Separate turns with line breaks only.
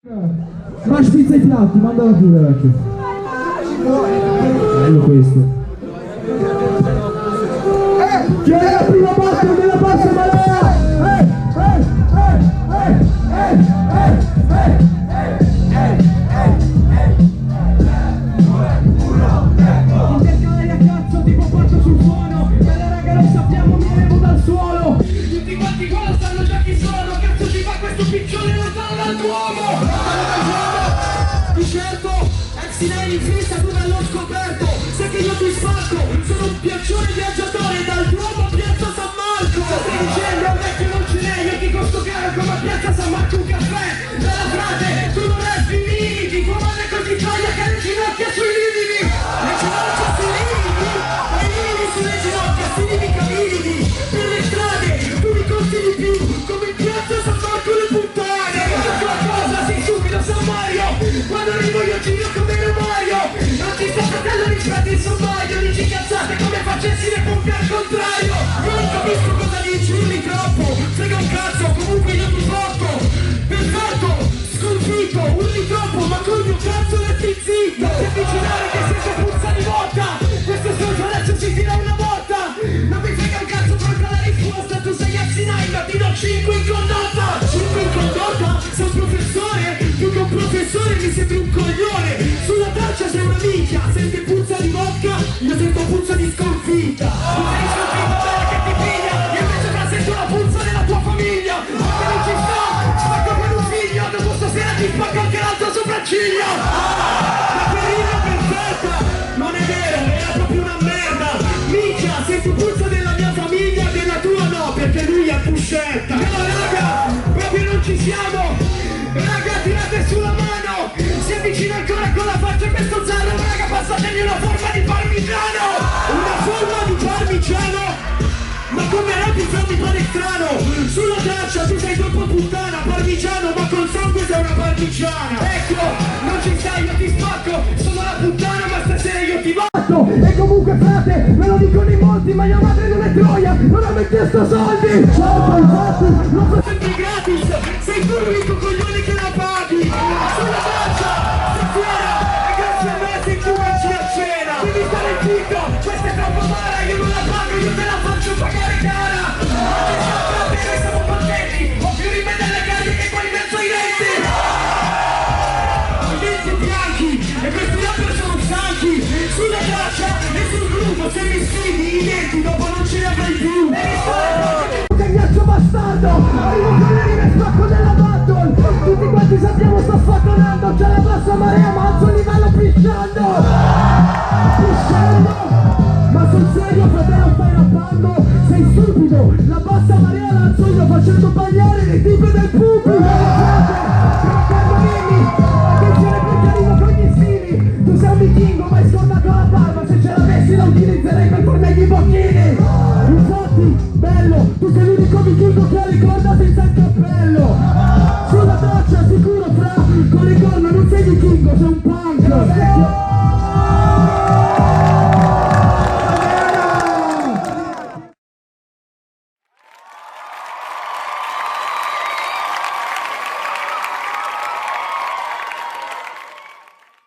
Ma spizza i piatti, mandala pure vecchio. Bello questo. Chi è la prima battuta della bassa marea? Intercalare a cazzo tipo porto sul suono. Bella raga lo sappiamo, mi levo dal suolo. Tutti quanti qua lo sanno già chi sono. Cazzo ti fa questo piccione lontano dall'uomo. Di certo, ex-9 in fissa tu me l'ho scoperto. Sai che io ti spacco, sono un piaccione viaggiatore dal Duomo a Piazza San Marco. Stai dicendo a me che non ce n'è, io ti costo caro come a Piazza San Marco un caffè. Bella frate, tu non hai finiti, tua madre così taglia che le ginocchia sui lividi. Le ginocchia sui lividi, i lividi sulle ginocchia, si livi cammini. Per le strade, tu mi costi di più, come in Piazza San Marco le puttane. Ma tua cosa, sei stupido San Mario, quando arrivo io giro come Mario. Non ti sto fratello rispetti il sommaio, dici cazzate come facessi le pompe al contrario. Io non capisco cosa dici, urli troppo, frega un cazzo, comunque io ti porto. Perfetto, sconfitto, urli troppo, ma con il mio cazzo resti zitto. Non ti avvicinare che sento puzza di botta, questo soldo adesso ci tira una botta. Non mi frega un cazzo, tolga la risposta, tu sei Axi9, ma ti do 5 in condotta. 5 in condotta? Sei un professore? Più che un professore mi sembri un coglione. Sulla traccia sei una minchia, senti puzza di vodka, io sento puzza di sconfitta. Tu sei sconfitta bella che ti piglia, io invece ora sento la puzza della tua famiglia. Ma che non ci sta, spacco per un figlio, dopo stasera ti spacco anche l'altra sopracciglia. La perina perfetta, non è vero, era proprio una merda. Minchia, senti puzza della mia famiglia, della tua no, perché lui è puscetta. No raga, proprio non ci siamo. Raga, tirate sulla mano, si avvicina ancora con la faccia questo zero. Raga, passatemi una forma di parmigiano. Una forma di parmigiano? Ma come rapi fammi pare strano. Sulla traccia tu sei troppo puttana. Parmigiano, ma col sangue sei una parmigiana. Ecco, non ci stai, io ti spacco. Sono la puttana, ma stasera io ti batto. E comunque frate, me lo dicono in molti, ma mia madre non è troia, non ha mai chiesto soldi. Ciao, infatti, non fa sempre gratis. Sei tu l'unico coglione che la paghi. Sulla traccia, stasera, e grazie a me sei tu che ci a cena. Devi stare zitto, questa è troppo mala, io non la pago, io te la faccio pagare cara. Noi siamo contenti, ho più di me delle cariche che qua in mezzo ai denti. I denti bianchi, e questi rapper sono stanchi. Sulla traccia e sul gruppo, se mi scrivi i denti dopo non ce ne avrai più. Che ghiaccio bastardo, arrivo con le rime spacco della battle. Tutti quanti sappiamo sto sfattonando, c'è la bassa marea ma alzo il livello pisciando. Pisciando, ma sul serio fratello stai rappando. Sei stupido, la bassa marea la alzo io facendo bagliare le tipe del pubblico.